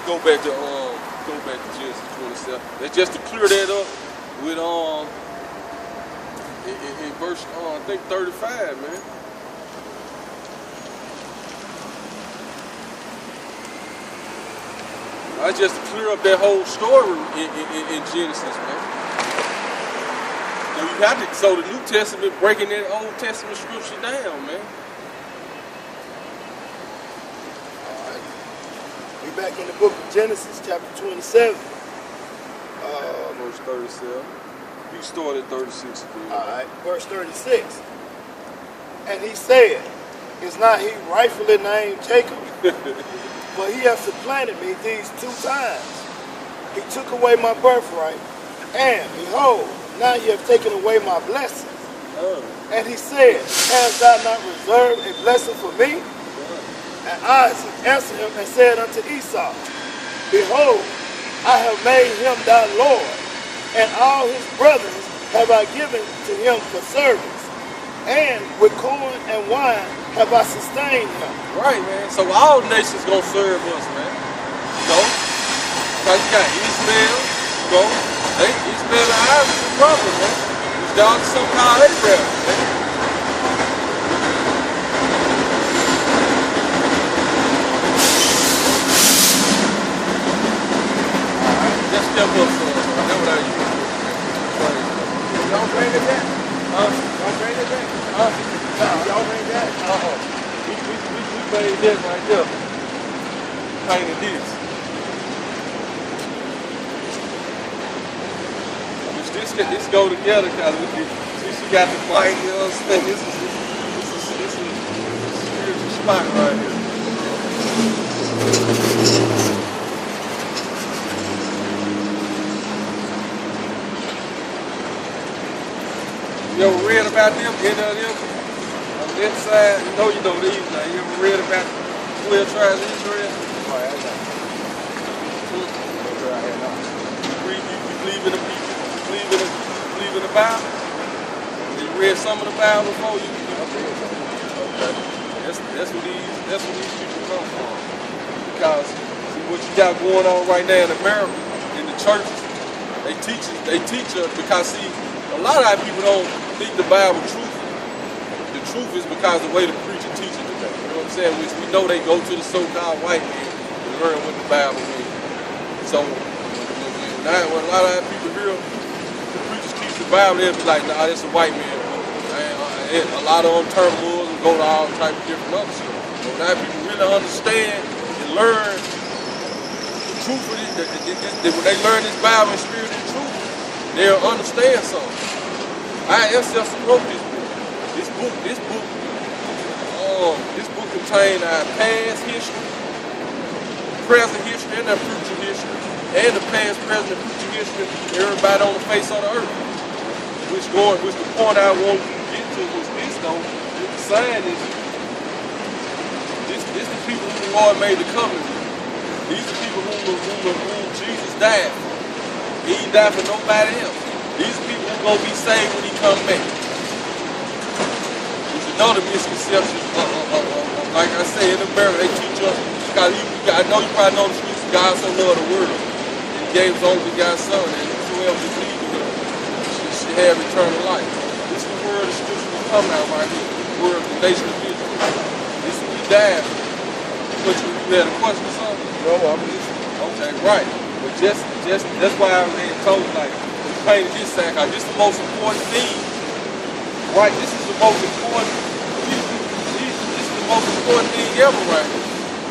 go back to Genesis 27. That's just to clear that up with in verse I think 35, man. That's just to clear up that whole story in Genesis, man. So you have to, so the New Testament breaking that Old Testament scripture down, man. We back in the book of Genesis, chapter 27. Verse 37. You start at 36 again. All right, verse 36. And he said, is not he rightfully named Jacob? For he hath supplanted me these 2 times. He took away my birthright, and behold, now ye have taken away my blessing. And he said, hast thou not reserved a blessing for me? And Isaac answered him and said unto Esau, behold, I have made him thy Lord, and all his brothers have I given to him for service, and with corn and wine have I sustained him. Right, man. So all nations gonna serve us, man. So, because you got Ishmael, Ishmael and Isaac are brothers, man. Which God somehow Abraham, man. Just step up, son. That's what I use. Y'all bring it back? Y'all bring it back? Y'all bring it back? We made that right there. Painted this. This go together, cause she got the fight, you know what I'm saying? This is a spiritual spot right here. You ever read about them? Any of them? On that side, you know these now. You ever read about 12 tribes of Israel? Oh, yeah, I know. You believe in the people? You believe in the Bible? You read some of the Bible before you? Okay. That's where these people come from. Because see what you got going on right now in America, in the churches, they teach us because see, a lot of our people don't think the Bible truth. The truth is because the way the preacher teaches today. You know what I'm saying? Which we know they go to the so-called white man and learn what the Bible means. So when a lot of our people hear the preachers teach the Bible, they'll be like, nah, that's a white man. And a lot of them turn Muslims and go to all type of different other stuff. But when our people really understand and learn the truth of it, when they learn this Bible and spirit and truth, they'll understand something. Our ancestors wrote this book. This book contains our past history, present history, and our future history, and the past, present, and future history of everybody on the face of the earth. Which the point I want you to get to was this though. The sign is this the people who the Lord made the covenant with. These are people whom Jesus died for. He ain't died for nobody else. These people who gonna be saved when he come back. There's another misconception. Like I say, in America, they teach us, because I know you probably know the scripture, God so loved the world, and he gave his only begotten son, and whosoever believes in him should have eternal life. This is the word of scripture we come out right here, the word of the nation of Israel. This is what he died for. But you had a question or something? No, I'm listening. Okay, right. But just that's why I told you, like, painted this sack out. This is the most important thing. Right, this is the most important. This is the most important thing ever, right here.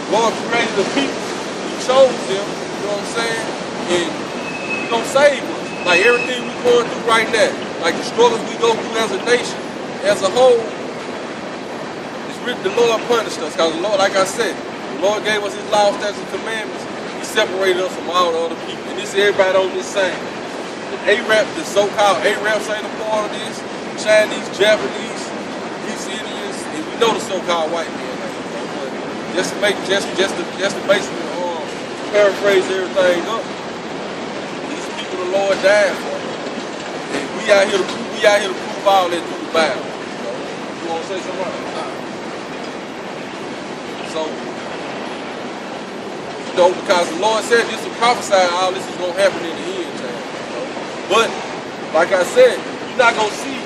God created the people. He chose them. You know what I'm saying? And He's gonna save us. Like everything we're going through right now, like the struggles we go through as a nation, as a whole, it's written the Lord punished us. Because the Lord, like I said, the Lord gave us His law, statutes, and commandments. He separated us from all the other people. And this is everybody on this side. The so-called Arabs ain't a part of this. Chinese, Japanese, these Indians, and we know the so-called white men. Just to basically paraphrase everything up. These people the Lord died for. And we out here to prove all that through the Bible. You want to say something? So though, because the Lord said this will prophesy all this is going to happen in the end time. You know? But, like I said, you're not going to see,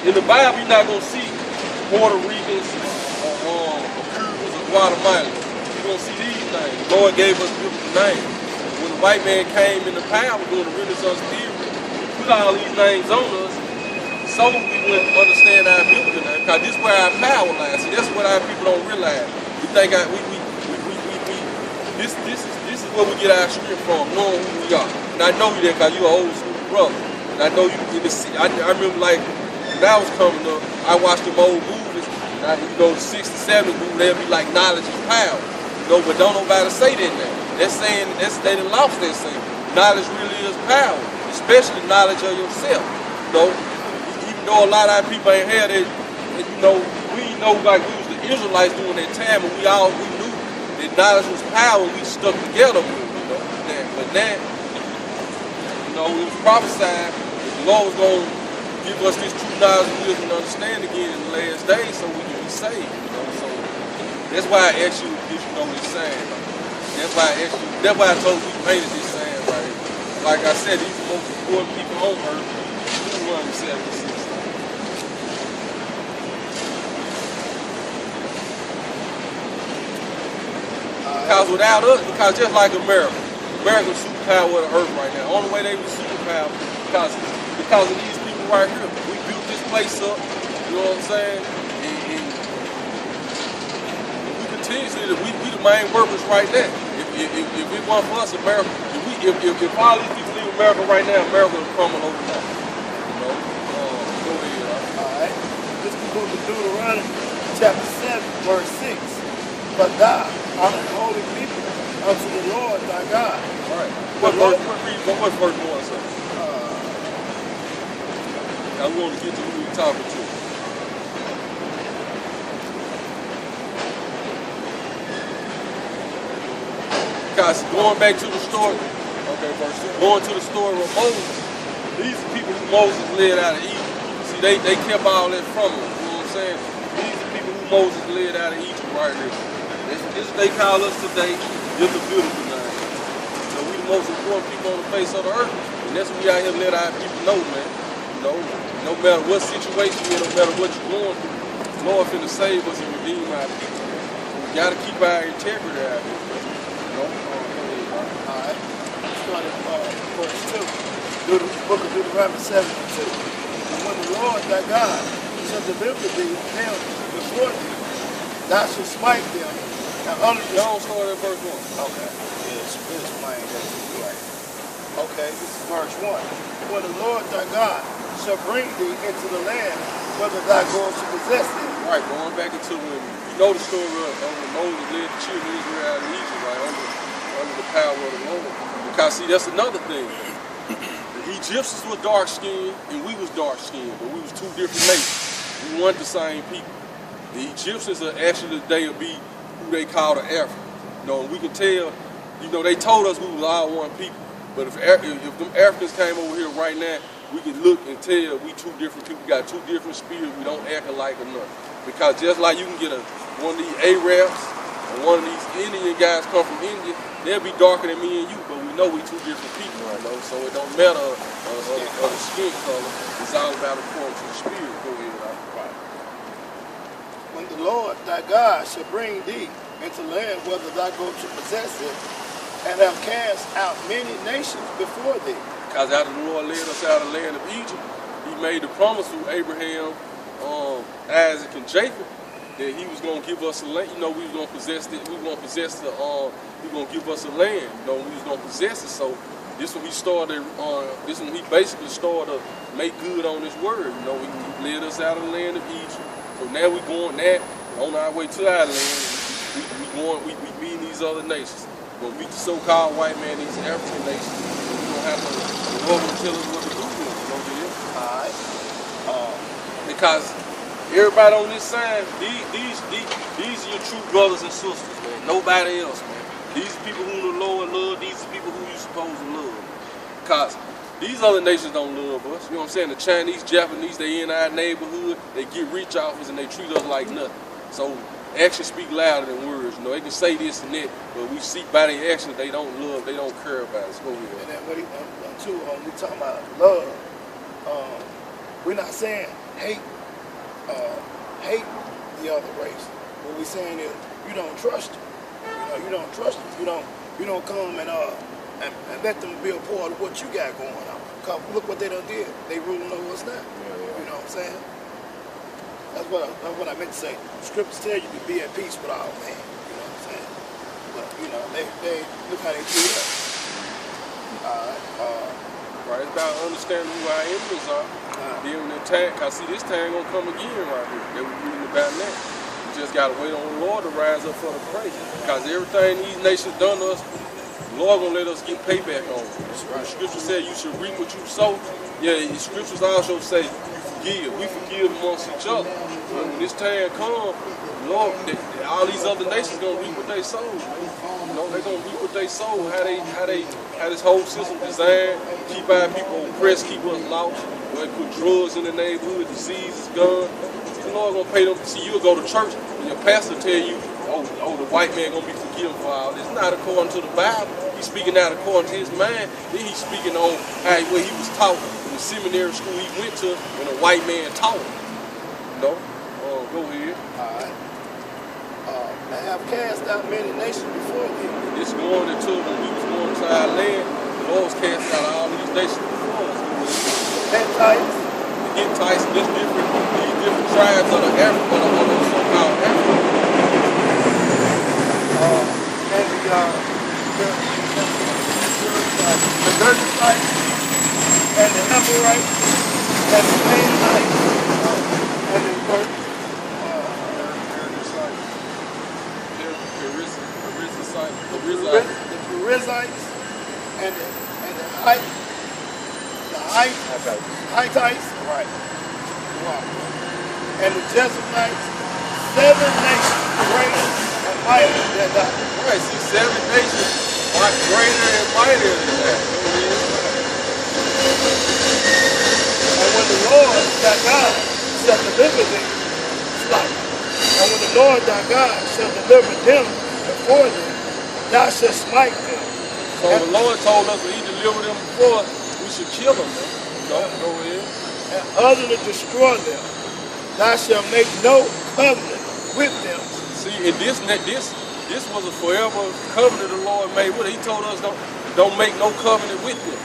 in the Bible, you're not going to see Puerto Ricans or Cubans or Guatemalans. You're going to see these things. The Lord gave us biblical names. When the white man came into power during the Renaissance period, he put all these names on us so we wouldn't understand our biblical name. Because this is where our power lies. See, that's what our people don't realize. We think this is where we get our strength from, knowing who we are. And I know you there because you're an old school brother. And I know you in the city. I remember like when I was coming up, I watched them old movies. And you know, the 60s, 70s movies, they'll be like knowledge and power. You know, but don't nobody say that now. They're saying they done lost that saying. Knowledge really is power, especially knowledge of yourself. You know, even though a lot of our people ain't had it, you know, we know like we was the Israelites during that time, and we knew that knowledge was power. We stuck together with it, you know. But now, you know, it was prophesied that the Lord was going to give us this true knowledge and wisdom and understanding again in the last days, so we can be saved. You know, so that's why I asked you if you know this saying. That's why I asked you. That's why I told you we painted this saying right here. Like I said, these are the most important people on earth. 276. Because without us, because just like America's superpower of the earth right now. The only way they were superpower because of these people right here. We built this place up. You know what I'm saying? And we continuously, we the main workers right now. If it weren't for us, America, if all these people leave America right now, America will crumble overnight. You know? Go ahead. All right. This is the book of Deuteronomy, chapter 7, verse 6. But thou art a holy people unto the Lord thy God. All right. What verse you want to say? Now we want to get to who we're talking to. Because going back to the story, okay, verse 2, going to the story of Moses, these are people who Moses led out of Egypt. See, they kept all that from him, you know what I'm saying? These are people who Moses led out of Egypt right here. This they call us today, just a beautiful name. So we the most important people on the face of the earth, and that's what we out here let our people know, man. You know, no matter what situation you're in, no matter what you're going through, the Lord finna save us and redeem our people. So we gotta keep our integrity out here. Alright, starting verse 2, book of Deuteronomy 7 and 2. And when the Lord thy God shall deliver thee them before thee, thou shalt smite them and under the... Don't start at verse 1. Okay, it's plain, that's right. Okay, this is verse 1. When the Lord thy God shall bring thee into the land, whether thou goest to possess it. Right, going back into when you know the story of when Moses led the children of Israel out of Egypt, right, under the power of the Lord. Because see, that's another thing. The Egyptians were dark skinned and we was dark skinned, but we was two different nations. We weren't the same people. The Egyptians are actually today will be who they call the Africans. You know, we can tell, you know, they told us we was all one people. But if them Africans came over here right now, we can look and tell we two different people, we got two different spirits, we don't act alike enough. Because just like you can get one of these Arabs or one of these Indian guys come from India, they'll be darker than me and you, but we know we two different people, right? Know? So it don't matter of the skin color, it's all about according to the spirit. Go ahead, right? When the Lord thy God shall bring thee into land, whether thou go to possess it, and have cast out many nations before thee. Because after the Lord led us out of the land of Egypt, he made the promise to Abraham, Isaac, and Jacob that he was going to give us a land. You know, we was going to possess it. We were going to possess the. He was going to give us a land. You know, we was going to possess it. So this when he started. This when he basically started to make good on his word. You know, he led us out of the land of Egypt. So now we going on our way to our land. We meeting these other nations. We're going to meet the so-called white man, these African nations. We're going to have to tell us what to do with it. You know, all right. Because everybody on this side, these are your true brothers and sisters, man. Nobody else, man. These are people who the Lord love. These are people who you supposed to love. Because these other nations don't love us. You know what I'm saying? The Chinese, Japanese, they in our neighborhood. They get rich off us and they treat us like nothing. So actions speak louder than words. You know, they can say this and that, but we see by their actions they don't love, they don't care about us. Go ahead. And then what too, we talking about love. We're not saying hate the other race. What we're saying is you don't trust them. You don't trust them. You don't come and let them be a part of what you got going on. Cause look what they done did. They ruling over us now. You know what I'm saying? That's what I meant to say. Scriptures tell you to be at peace with all men. You know what I'm saying? But they look how they treat us. Right, it's about understanding who our enemies are. Then when the time, cause see this time gonna come again right here. They were reading about that. We just gotta wait on the Lord to rise up for the praise. Cause everything these nations done to us, the Lord gonna let us get payback on it. The scripture said you should reap what you sow. Yeah, the scriptures also say forgive. We forgive amongst each other. But when this time comes, Lord, all these other nations gonna reap what they sow. You know, they gonna reap what they sow. How this whole system designed, keep our people oppressed, keep us lost. They put drugs in the neighborhood, disease is gone. The Lord gonna pay them. See, you'll go to church and your pastor tell you, oh, the white man gonna be forgiven for all this. Not according to the Bible. He's speaking out according to his mind. Then he's speaking on how what he was taught in the seminary school he went to when a white man taught him. You know? Go ahead. All right. I have cast out many nations before thee. This going into when we was going to our land, the Lord was casting out all these nations before us. Hittites. The Hittites, these different tribes of the Africa, of the so-called Africa. And the Gergesites, and the Amorites, and the Canaanites, and the Perizzites, and the Hittites, right? Wow. And the Jebusites, 7 nations greater and mightier than that. Right, see, 7 nations are greater and mightier than that. And when the Lord thy God shall deliver them, and when the Lord thy God shall deliver them before them, thou shalt smite them. So the Lord told us when he delivered them before, we should kill them. Go ahead. And other to destroy them, thou shalt make no covenant with them. See, and this was a forever covenant the Lord made with it. He told us don't make no covenant with them.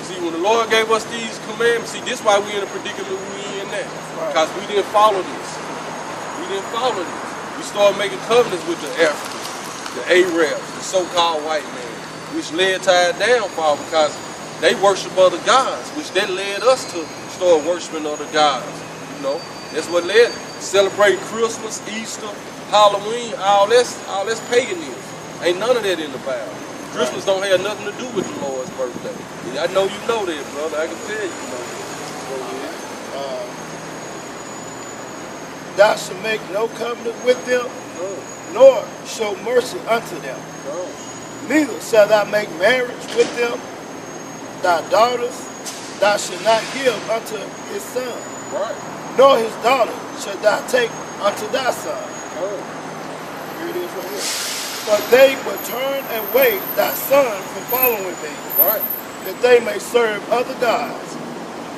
See, when the Lord gave us these commandments, see, this is why we in the predicament we in now. Because we didn't follow this. We started making covenants with the Africans, the Arabs, the so-called white man, which led to our downfall because they worship other gods, which then led us to start worshiping other gods. You know, that's what led celebrating Christmas, Easter, Halloween, all that's paganism. Ain't none of that in the Bible. Christmas don't have nothing to do with the Lord's birthday. I know you know that, brother. I can tell you know that. Thou shalt make no covenant with them, nor show mercy unto them. Neither shalt thou make marriage with them. Thy daughters thou shalt not give unto his son, nor his daughter shalt thou take unto thy son. Here it is right here. But they will turn away thy son from following thee, that they may serve other gods.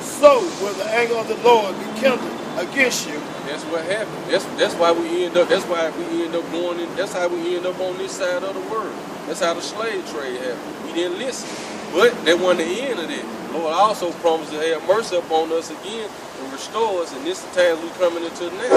So will the anger of the Lord be kindled against you. That's what happened. That's why we end up. That's why we end up going in. That's how we end up on this side of the world. That's how the slave trade happened. We didn't listen, but that wasn't the end of it. Lord also promised to have mercy upon us again and restore us. And this is the time we coming into now.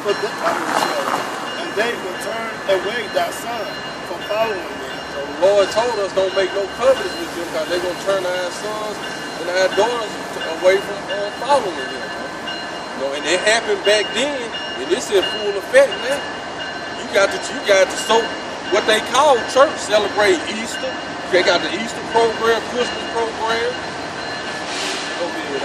And they will turn away thy son from following them. So the Lord told us don't make no covenants with them because they're going to turn our sons and our daughters away from following them. You know, and it happened back then, and it's in full effect now. You got to so what they call church celebrate Easter. They got the Easter program, Christmas program. Go ahead,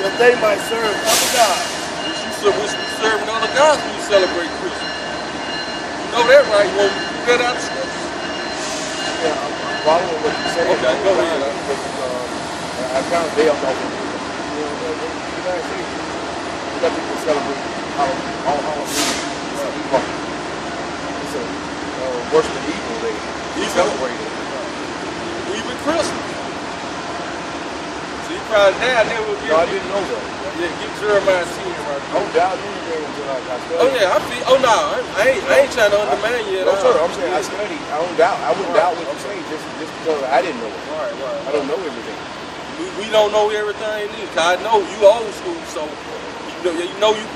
that they might serve other gods. Which we serving other gods when you celebrate Christmas. You know that, right? You want to get out of scripture? Yeah, following what you're saying. Okay, go ahead. I kind of bailed off of it. You know, the United States, we got people celebrate all Halloween. It's a worse than evil day. We celebrate it. Even Christmas. So you probably now never get. No, I didn't know that. Yeah, get Jeremiah 10 right I don't doubt anything until I study. Oh yeah, I ain't trying to undermine you. No, sir. I'm saying I study. I don't doubt. I wouldn't doubt what you say just because I didn't know it. Right. I don't know everything. We don't know everything either. 'Cause I know you old school, so you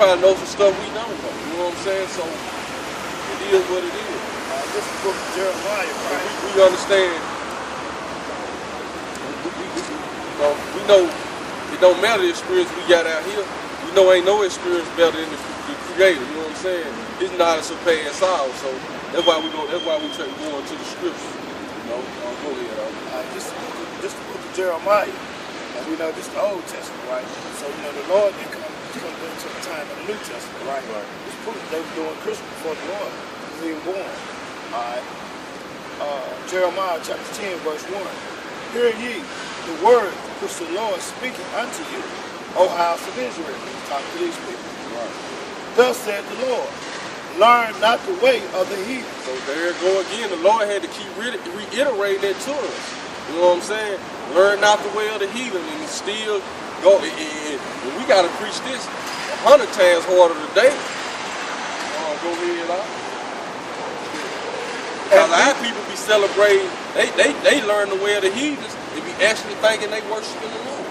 probably know some stuff we don't know. You know what I'm saying? So it is what it is. This is book of Jeremiah, right? We understand. We know it don't matter the experience we got out here. We know ain't no experience better than the Creator. You know what I'm saying? His knowledge surpass ours. So that's why we go. That's why we try to go into the scriptures. You know, go ahead. This is the book of Jeremiah. And we know this is the Old Testament, right? So, the Lord didn't come into the time of the New Testament, right? It's proof they were doing Christmas before the Lord was even born. All right. Jeremiah chapter 10, verse 1. Hear ye the word which the Lord speaketh unto you, O house of Israel. Talk to these people. Right. Thus said the Lord, learn not the way of the heathen. So there it go again. The Lord had to keep reiterating that to us. You know what I'm saying? Learn not the way of the heathen, and still go. And we got to preach this 100 times harder today. Go ahead, because a lot of people be celebrating. They learn the way of the heathens and be actually thinking they worshiping the Lord.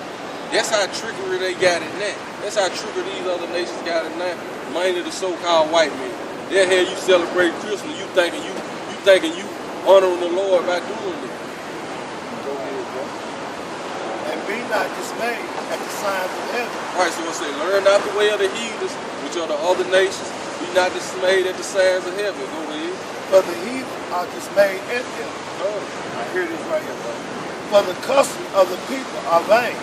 That's how trickery they got in that. That's how trickery these other nations got in that. Mainly the so-called white men. They'll have you celebrate Christmas. You thinking you honoring the Lord by doing it. Go ahead, bro. And be not dismayed at the signs of heaven. Right, so it say, learn not the way of the heathens, which are the other nations. Be not dismayed at the signs of heaven. Go ahead. For the heathen are dismayed at them. Oh. I hear this right here, bro. For the custom of the people are vain.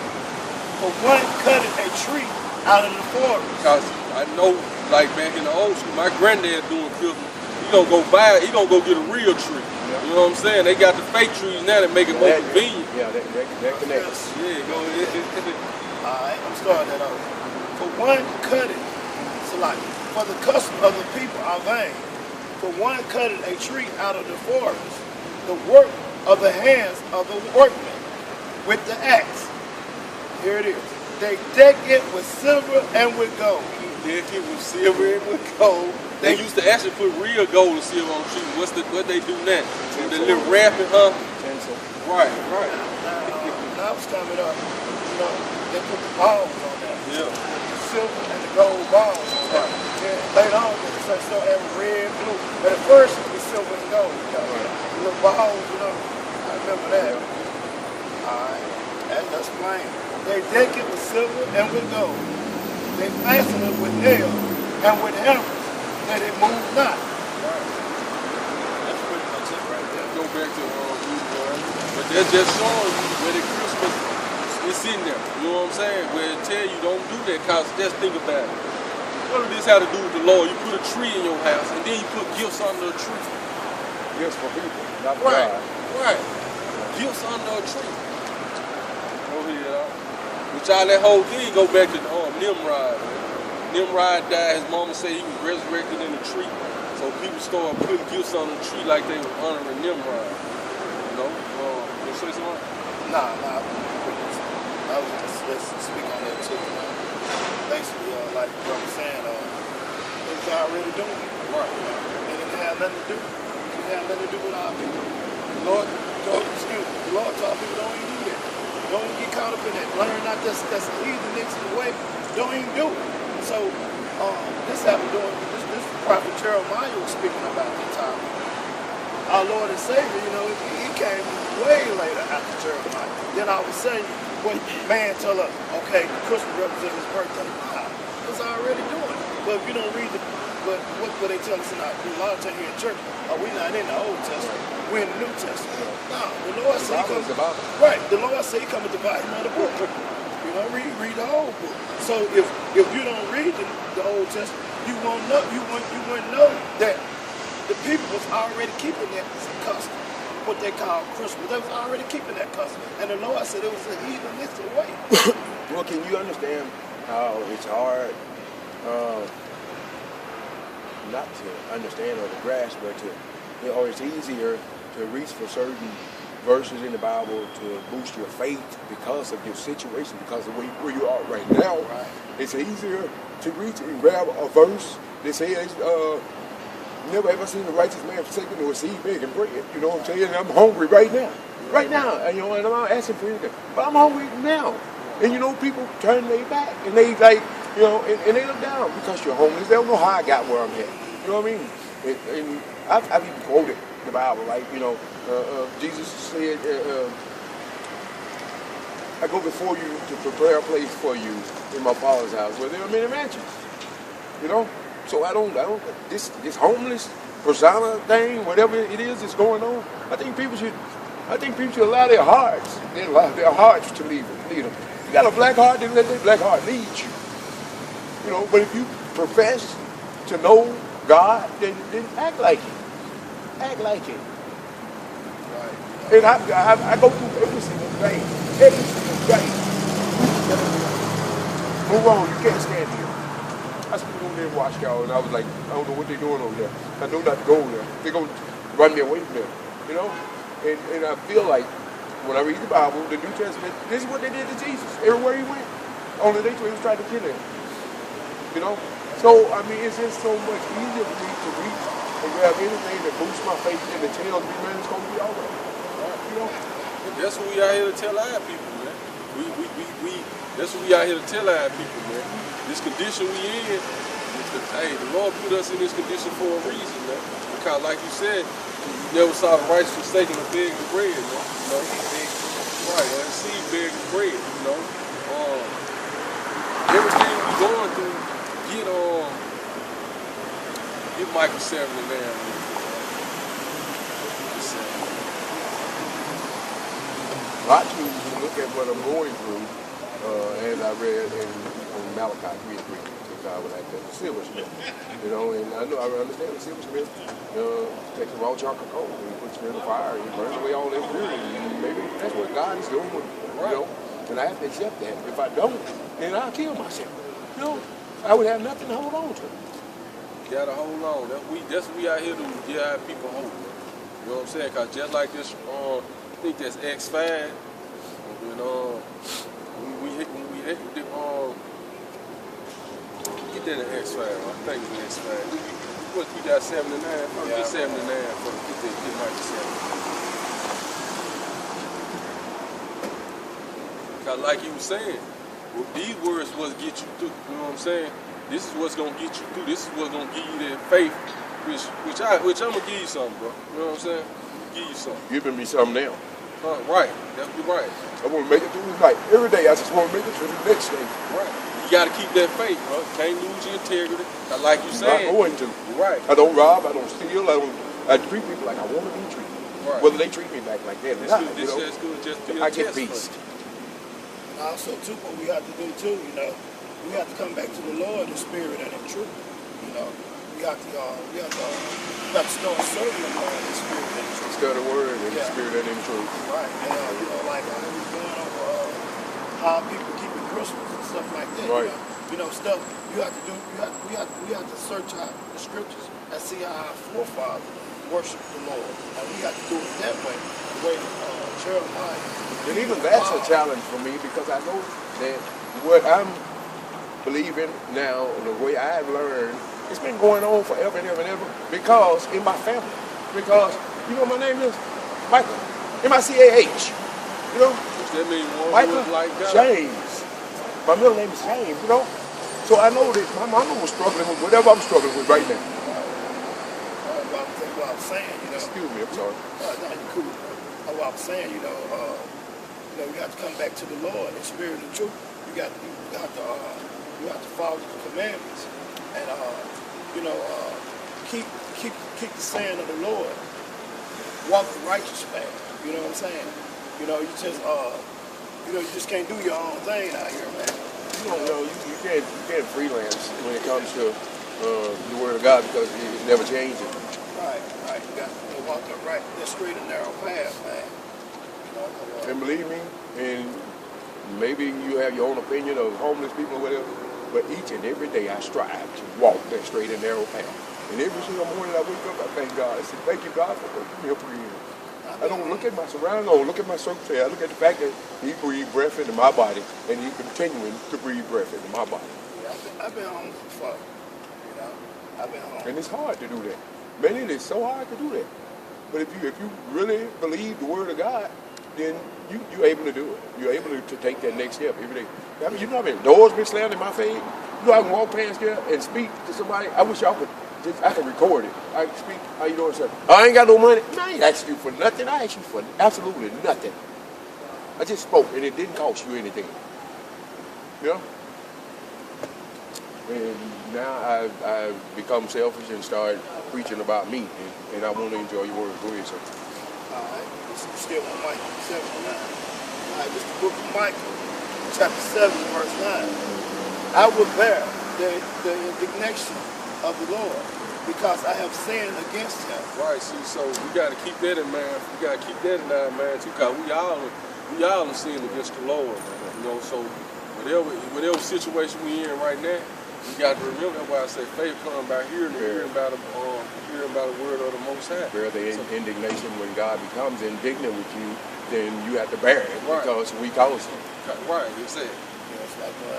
For one cutting a tree out of the forest. Because I know, like back in the old school, my granddad doing Christmas, he gonna go get a real tree. Yeah. You know what I'm saying? They got the fake trees now that make it more convenient. Yeah, that connects. Yeah, go ahead. Alright, I'm starting that over. For one cutting, so like, for the custom of the people are vain. For one cutting a tree out of the forest, the work of the hands of the workmen with the axe. Here it is. They deck it with silver and with gold. Deck it with silver and with gold. They used to actually put real gold and silver on trees. What they do now? They little wrapping, huh? Tinsel. Right. Now it's coming up. They put the balls on that. Yeah. The silver and the gold balls on that. Yeah. Later on, they start having red, blue. But at first, it was silver and gold. The little balls, I remember that. Alright, that's plain. They deck it with silver and with gold. They fasten it with nails and with hammers, that it moves not. Right. That's pretty much it right there. Go back to but that's just showing you where the Christmas is in there. You know what I'm saying? Where it tell you don't do that, cause just think about it. What does this have to do with the Lord? You put a tree in your house and then you put gifts under a tree. Gifts for people, not for God. Right. Gifts under a tree. Go ahead, Which all that whole thing go back to Nimrod. Nimrod died, his mama said he was resurrected in a tree. So people started putting gifts on the tree like they were honoring Nimrod. You say something? Nah. I was just speak on that too. Basically, like what I'm saying, it was already doing it. Right. It didn't have nothing to do. It didn't have nothing to do with our people. The Lord told people don't even do that. Don't even get caught up in that. Learn not that's a heathen next to the way. Don't even do it. So this happened during this prophet Jeremiah was speaking about the time. Our Lord and Savior, he came way later after Jeremiah. Then all of a sudden, when man tell us, okay, Christmas represents his birthday. Nah, it's already doing it. But if you don't read but what they tell us in a lot of times here in church, we're not in the Old Testament, we're in the New Testament. No, the Lord said he comes. Right, the Lord said he come to divide him on the book. Read the whole book. So if you don't read the Old Testament, you won't know. You wouldn't know that the people was already keeping that custom. what they call Christmas. They was already keeping that custom. And the Lord said it was a heathenistic way. Well, can you understand how it's hard not to understand or to grasp, but it's easier to reach for certain verses in the Bible to boost your faith because of your situation, because of where you are right now. Right. It's easier to reach and grab a verse that says, never ever seen a righteous man forsaken or receive begging bread. You know what I'm saying? And I'm hungry right now. Right now. And, and I'm not asking for anything. But I'm hungry now. And people turn their back and they and they look down because you're homeless. They don't know how I got where I'm at. You know what I mean? And I've even quoted the Bible, like, Jesus said, I go before you to prepare a place for you in my Father's house where there are many mansions. So I don't this homeless persona thing, whatever it is that's going on, I think people should allow their hearts to lead them. You got a black heart, then let that black heart lead you. But if you profess to know God, then act like it. Act like it. Right. And I go through every single day. Every single day. Move on, you can't stand here. I stood over there and watched y'all, and I was like, I don't know what they're doing over there. I know not to go over there. They're going to run me away from there, And I feel like when I read the Bible, the New Testament, this is what they did to Jesus everywhere he went. Only they was trying to kill him. So, I mean, it's just so much easier for me to reach and grab anything that boosts my faith and to tell me, man, it's going to be all right. That's what we out here to tell our people, man. That's what we out here to tell our people, man. This condition we in, the Lord put us in this condition for a reason, man. Because like you said, you never saw the righteous forsaken or begging bread, man. Right, and see begging bread, everything we going through, get Michael 7 in there. I choose to look at what I'm going through, as I read on Malachi 3:3, God would act as a silversmith. And I understand the silversmith takes a raw chunk of coal and he puts it in the fire and he burns away all that impurity. And maybe that's what God is doing, and I have to accept that. If I don't, then I'll kill myself. I would have nothing to hold on to. Gotta hold on. That's what we out here to give our people hope. You know what I'm saying? Cause just like this, I think that's X5. When we hit the get that in X5. I think it's X5. We got 79. Get 79 for get Michael 7. Cause like you were saying, these words was get you through. You know what I'm saying? This is what's gonna get you through. This is what's gonna give you that faith, which I'm gonna give you something, bro. You know what I'm saying? Give you something. Giving me something now. Right. That's right. I want to make it through the night. Every day I just want to make it to the next day. Right. You gotta keep that faith, bro. Can't lose your integrity. Like you said. I'm not going to. Right. I don't rob. I don't steal. I treat people like I want to be treated. Right. Whether they treat me back like that or not. This is good. Just be I get peace. Also, too, what we have to do, too, we have to come back to the Lord in spirit and in truth. We have to start serving the Lord in spirit and in truth. Study the word in the spirit and in truth. Right. And, like I was going over how people keeping Christmas and stuff like that. Right. Stuff you have to do. We have to search out the scriptures and see how our forefathers worship the Lord. And we have to do it that way, the way Jeremiah. And even that's a challenge for me because I know that what I'm believing now, the way I've learned, it's been going on forever and ever and ever because in my family. Because, my name is Michael, M-I-C-A-H, Which that means one Michael like God. James. My middle name is James, So I know that my mama was struggling with whatever I'm struggling with right now. What I was saying, Excuse me, I'm sorry. No, you're cool. What I was saying, we have to come back to the Lord in spirit and truth. You have to follow the commandments and keep the saying of the Lord. Walk the righteous path. You know what I'm saying? You just can't do your own thing out here, man. You can't freelance when it comes to the word of God because it never changes. Right. You got to know walk the straight and narrow path, man. You know, And believe me, and maybe you have your own opinion of homeless people or whatever, but each and every day I strive to walk that straight and narrow path. And every single morning I wake up, I thank God. I say, thank you, God, for waking me up again. I don't look at my surroundings, I don't look at my circumstances. I look at the fact that He breathed breath into my body, and He's continuing to breathe breath into my body. yeah, I've been home before. You know, I've been home. And it's hard to do that. Man, it is so hard to do that. But if you really believe the Word of God, then you're able to do it. You're able to take that next step every day. I mean, you know how many doors been slammed in my face? You know, I can walk past here and speak to somebody. I wish y'all could. I can record it. I can speak. How you doing, sir? I ain't got no money. Man, I ain't asked you for nothing. I asked you for absolutely nothing. I just spoke, and it didn't cost you anything. You know? And now I've become selfish and started preaching about me, and I want to enjoy your word. Go ahead, sir. All right, this is still on Micah 7 and 9. All right, this is the book of Micah, chapter 7, verse 9. I will bear the indignation of the Lord, because I have sinned against him. Right, see, so we got to keep that in mind. We got to keep that in our mind too, because we all are sinning against the Lord, man. You know, so whatever situation we in right now, we got to remember. That's why I say faith comes by hearing about the word of the Most High. Bear the indignation when God becomes indignant with you, then you have to bear it because we caused it. Right, you said. You know,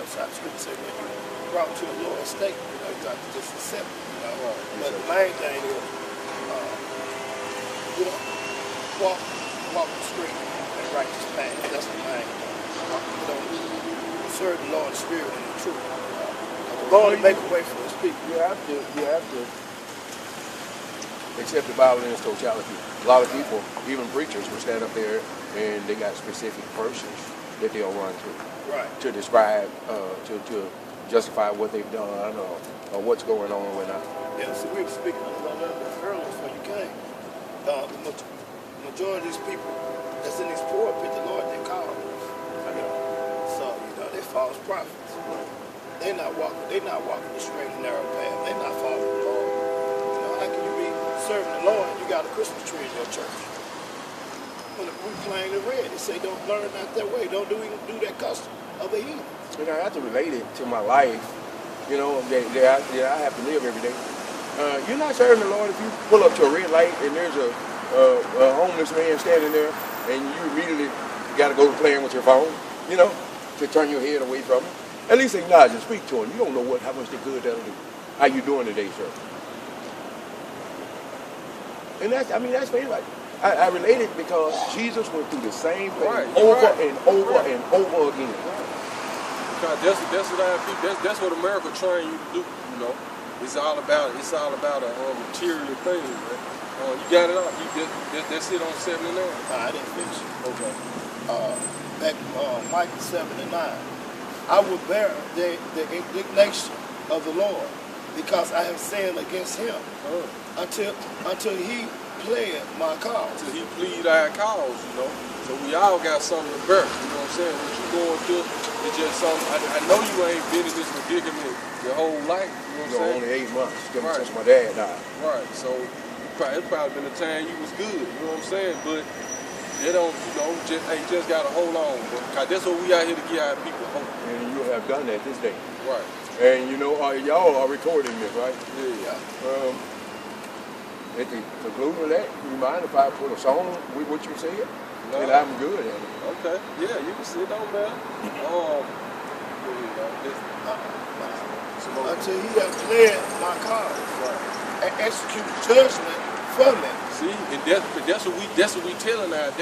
it's like Scripture said, when you brought to the Lord's stake, you know, you got to just accept it. You know? Right. But the main thing is, you know, walk the straight and righteous path. That's the main. You know, serve the Lord in spirit and in truth. The Lord will make a way for His people. You have to accept the Bible in its totality. A lot of people, even preachers, will stand up there and they got specific verses that they'll run to. Right. To describe, to justify what they've done or what's going on when I. Yeah, so we were speaking a little bit earlier before you came. The majority of these people that's in these pulpits, the Lord they call them. So, you know, they're false prophets. They're not walking the straight and narrow path. They're not following the Lord. You know, how can you be serving the Lord and you got a Christmas tree in your church? When we plain and red, they say don't learn not that way. Don't do that custom of the heathen. You know, I have to relate it to my life. You know, that I have to live every day. You're not serving the Lord if you pull up to a red light and there's a homeless man standing there and you immediately got to go to playing with your phone, you know, to turn your head away from him. At least acknowledge and speak to him. You don't know how much the good that'll do. How you doing today, sir? And that's fair. Like, I relate it because Jesus went through the same thing over and over and over again. That's what I think. That's what America trying you to do. You know, it's all about a material thing, man. You got it all. That's it on 7 and 9. I didn't finish it. Okay. Back Micah 7 and 9. I will bear the indignation of the Lord, because I have sinned against him until he plead my cause. Until he plead our cause, you know. So we all got something to bear. You know what I'm saying? What you going through, it's just something. I know you ain't been in this predicament your whole life. You know what I'm saying? Only 8 months since my dad died. Right. So it's probably been a time you was good. You know what I'm saying? But they don't, you know, just gotta hold on. Because that's what we out here to give our people hope. And you have done that this day. Right. And you know, y'all are recording this, right? Yeah. At the conclusion of that, you mind if I put a song with what you said? No. And I'm good at it. Okay. Yeah, you can sit on there. Until he has pled my cause and execute judgment for me. See, and that's what we telling and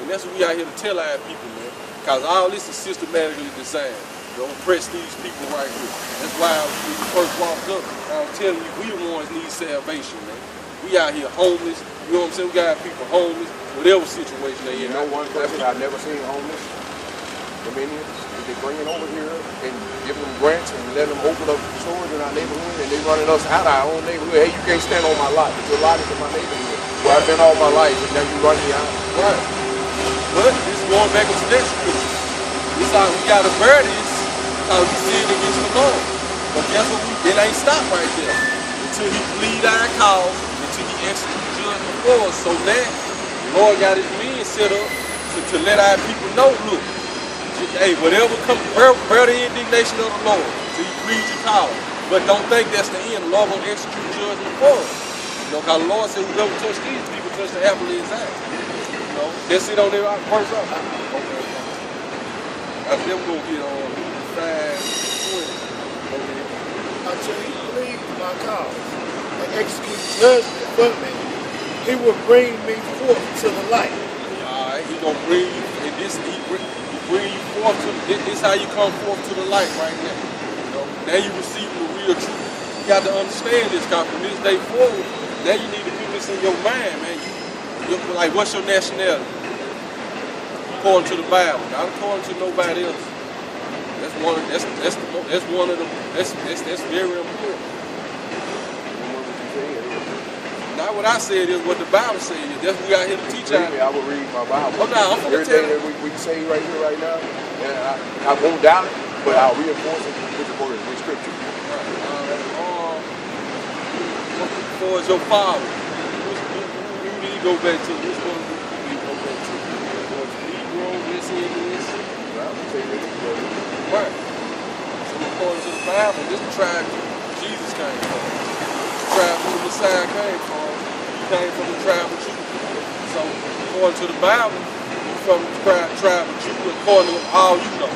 that's what we out here to tell our people, man. Because all this is systematically designed to oppress these people right here. That's why when we first walked up, I was telling you, we the ones need salvation, man. We out here homeless. You know what I'm saying? We got people homeless, whatever situation they in. You know one person I've never seen homeless? Dominions. They bring it over here and give them grants and let them open up stores in our neighborhood, and they running us out of our own neighborhood. Hey, you can't stand on my lot, but your lot is in my neighborhood where I've been all my life, and now you run me out. Right. But this is going back into that scripture. This how we gotta bear this because we sin against the Lord. But guess what? It ain't stopped right there. Until he plead our cause, until he execute judgment for us. So that the Lord got his men set up to let our people know, look, hey, whatever comes, bear the indignation of the Lord, so you plead your cause. But don't think that's the end. The Lord will execute judgment for us. You know, because the Lord said, whoever touch these people touch the apple of his eye. You know, that's it on their verse up. Okay. That's them going to get on 5:20. Until he pleads my cause and execute judgment for me, he will bring me forth to the light. Alright, he gonna bring you, and he bring you forth to this how you come forth to the light right now. You know, now you receive the real truth. You got to understand this, cause from this day forward, now you need to put this in your mind, man. You like, what's your nationality? According to the Bible, not according to nobody else. That's very important. Not what I said is what the Bible says. That's what we out here to teach out. I will read my Bible. Oh, no, I'm gonna tell everything you. that we say right here, right now, and I won't doubt it, but I'll reinforce it with the word, with scripture. As far as your father, who do you go back to? Which one do you go back to? Negro, this, this. I would say that. Right. So according to the Bible, this the tribe Jesus came from. The tribe who the Messiah came from. He came from the tribe of Judah. So according to the Bible, you're from the tribe of Judah, according to all you know.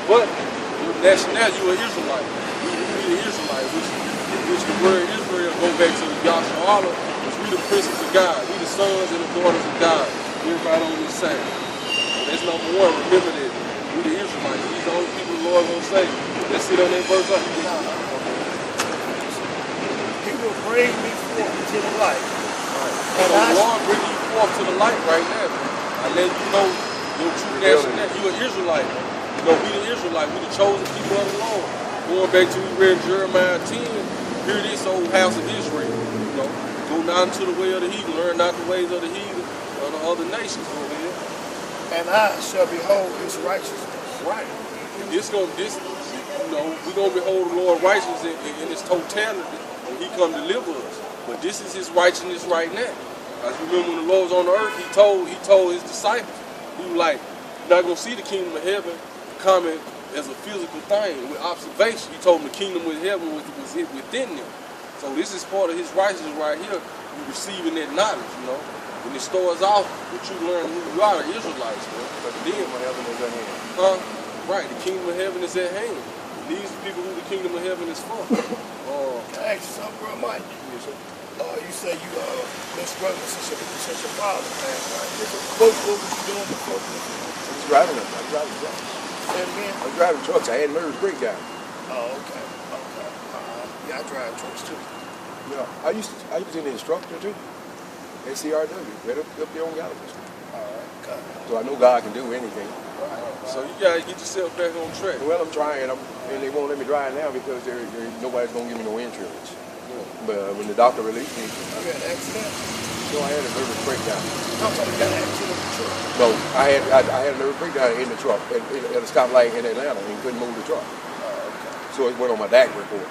But your nationality, you're an Israelite. You're an Israelite, which the word Israel go back to Yahshua, which we the princes of God. We the sons and the daughters of God. Everybody on this side. So that's number one. Remember that. We the Israelites. These are the only people the Lord gonna save. Let's sit on that verse up. He will bring me forth to the light. Right. So the Lord bringing you forth to the light right now, man. I let you know your true nationality. You an Israelite. You know, we the Israelite. We the chosen people of the Lord. Going back to we read Jeremiah 10, hear this old house of Israel. You know, go not into the way of the heathen, learn not the ways of the heathen or the other nations over here. And I shall behold his righteousness. Right. You know, we're gonna behold the Lord righteousness in his totality when he come deliver us. But this is his righteousness right now. I remember when the Lord was on the earth, he told his disciples, he was like, you're not gonna see the kingdom of heaven coming as a physical thing with observation. He told them the kingdom of heaven was within them. So this is part of his righteousness right here. You receiving that knowledge, you know. When it starts off with you learning who you are, the Israelites, man. But the kingdom of heaven is at hand. Right, the kingdom of heaven is at hand. These are people who the kingdom of heaven is for. Can I ask you something, bro, Mike? Yes, sir. You say you been struggling since your father passed, right? What was you doing before? I was driving trucks. Say it again? I was driving trucks. I had nervous breakdown. Oh, okay. Yeah, I drive trucks too. Yeah, I used to be an instructor too. At CRW, right up there on Gallagher. Okay. So I know God can do anything. So you gotta get yourself back on track. Well, I'm trying. And they won't let me drive now because nobody's gonna give me no insurance. Yeah. But when the doctor released me, You had an accident? so I had a nervous breakdown. I'm talking about an accident in the truck. No, I had a nervous breakdown in the truck at a stoplight in Atlanta and couldn't move the truck. Okay. So it went on my DAC report.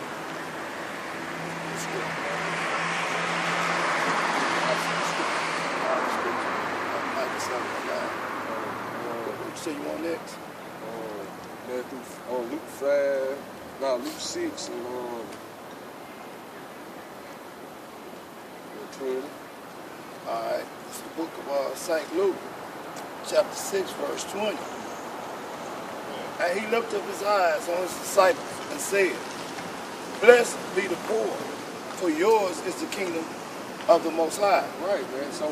So you want next? Luke 5, Luke 6, and 20. Alright, it's the book of St. Luke, chapter 6, verse 20. And he lifted up his eyes on his disciples and said, Blessed be the poor, for yours is the kingdom of the Most High. Right, man. So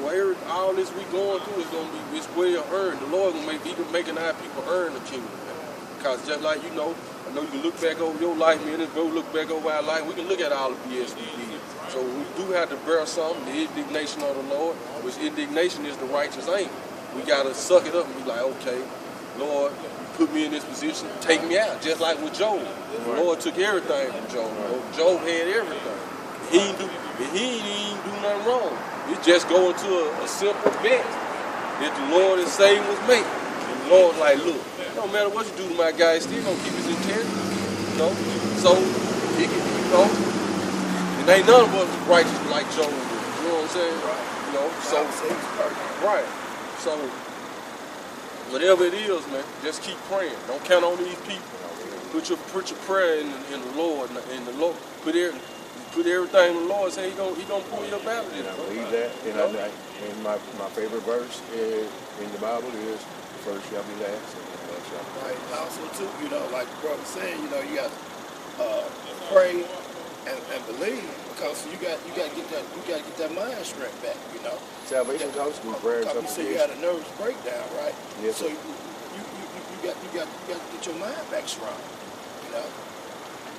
all this we going through is gonna be it's well earned. The Lord gonna making our people earn the kingdom, man. Because just like I know you can look back over your life, man, and go look back over our life. We can look at all the BS we did. So we do have to bear something, the indignation of the Lord, which indignation is the righteous anger. We gotta suck it up and be like, okay, Lord, you put me in this position, take me out. Just like with Job. The Lord took everything from Job. Job had everything. He ain't do nothing wrong. It just go into a simple bet that the Lord is saying was made. And the Lord like, look, no matter what you do to my guy, he's still gonna keep his integrity. You know? So he can, it ain't none of us righteous like Job. We know what I'm saying? Right. You know, so Bible says he's perfect. right. So whatever it is, man, just keep praying. Don't count on these people. Put your prayer in the Lord, in the Lord. Put everything in the Lord. Say He gonna pull your battle. And I believe that. And my favorite verse in the Bible is, "First shall be last, and the last shall be first." Right. Also too, you know, like the brother saying, you know, you got to pray and believe, because you got to get that mind strength back. You know. Salvation comes through prayer and You say you had supplication. a nervous breakdown, right? Yes, So sir. you got to get your mind back strong. You know.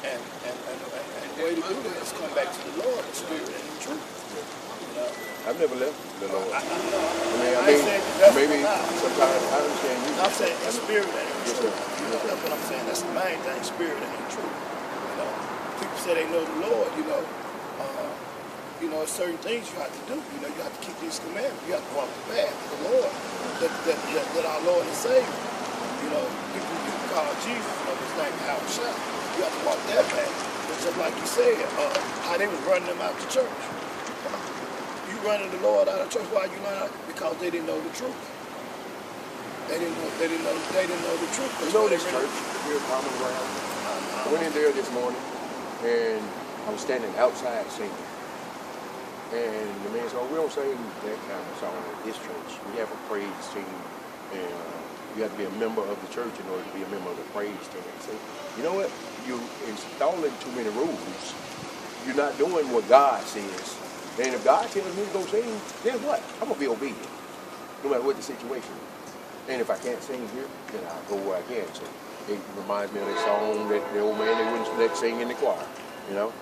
And the way to do that is come back to the Lord, the Spirit, and the truth. You know. I've never left the Lord. I know. I ain't mean, saying that's maybe not. sometimes I understand you. I'm saying the Spirit and the Yes, truth. sir. You know, that's what I'm saying. That's the main thing, Spirit and the truth. You know. People say they know the Lord, you know, certain things you have to do. You know, you have to keep these commandments. You have to walk the path of the Lord, that our Lord and Savior. You know, people call Jesus, you know, his name Yahushua. You have to walk that path. But just like you said, how they was running them out the church. You running the Lord out of church. Why you running out? Because they didn't know the truth. They didn't know the truth. You know this church, the Real Common Ground? I went in there this morning, and I was standing outside singing. And the man said, "Oh, we don't sing that kind of song at this church. We have a praise team, and you have to be a member of the church in order to be a member of the praise team." I said, "You know what? You're installing too many rules. You're not doing what God says. And if God tells me to go sing, then what? I'm going to be obedient, no matter what the situation is. And if I can't sing here, then I'll go where I can." So it reminds me of that song that the old man, they wouldn't let sing in the choir, you know?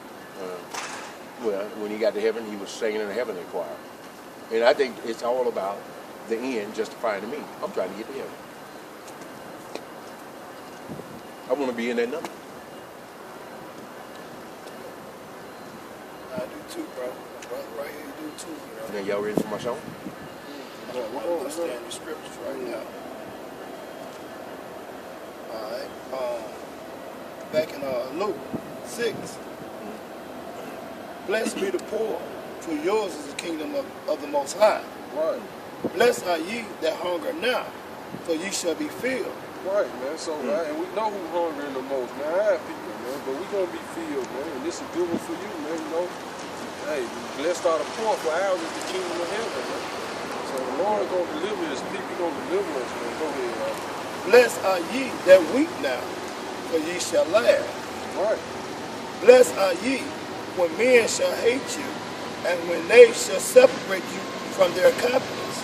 Well, when he got to heaven, he was singing in the heavenly choir. And I think it's all about the end justifying the means. I'm trying to get to heaven. I want to be in that number. I do too, bro. Brother right here, you do too, you know. Now, y'all ready for my song? I understand the scriptures right now. Alright. Back in Luke 6. Blessed be the poor, for yours is the kingdom of the Most High. Right. Blessed are ye that hunger now, for ye shall be filled. Right, man. So, and we know who's hungry the most, man. I have people, man, but we gonna be filled, man. And this is good one for you, man. You know, hey, blessed are the poor, for ours is the kingdom of heaven, man. So the Lord gonna deliver His people. He gonna deliver us, man. Go ahead, man. Blessed are ye that weep now, for ye shall laugh. Right. Blessed are ye when men shall hate you, and when they shall separate you from their companies,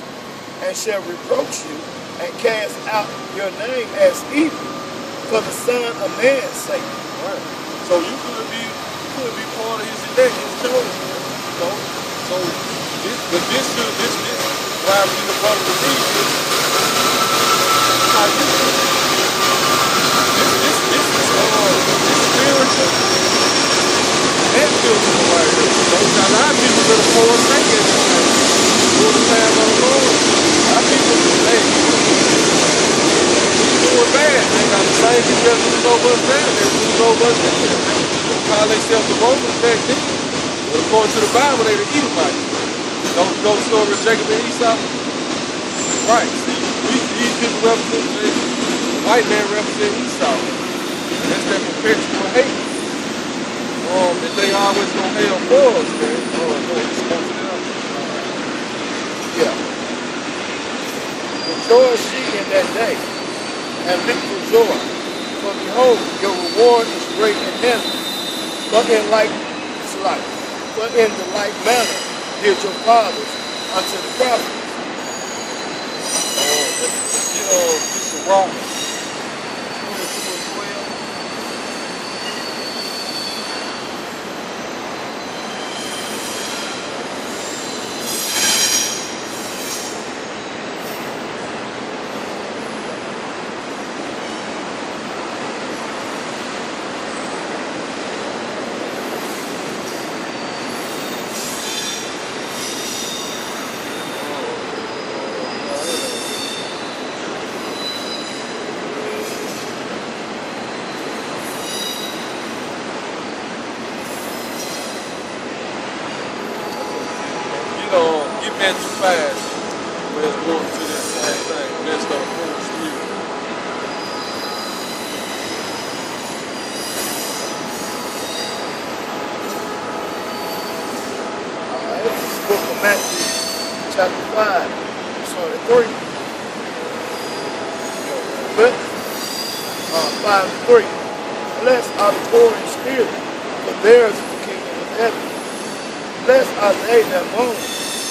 and shall reproach you, and cast out your name as evil, for the Son of Man's sake. Right. So you could be part of His elect, His chosen, man. You know. So this why we the brother to read this. How you this spiritual and physical right here. So a lot of people could afford singing during the time of the Lord. A lot of people say, doing bad. They got the same people that lose over us now, they lose over us then. They call themselves the Romans back then. But according to the Bible, they the Edomites. Don't go to the story of Jacob and Esau? Right. See, these people represent, the white man represent Esau. That's that perpetual hate. That they always gonna hate for us, man. Yeah. Rejoice ye in that day, and leap for joy. For behold, your reward is great in heaven. But in the like manner did your fathers unto the prophets. Let's get Mr. Roberts. 22 and 12. Matthew 5, where it's going to that same thing. Blessed are the poor in spirit. This is the book of Matthew, chapter 5, starting 3. But, 5:3. Blessed are the poor in spirit, for theirs is the kingdom of heaven. Blessed are they that mourn,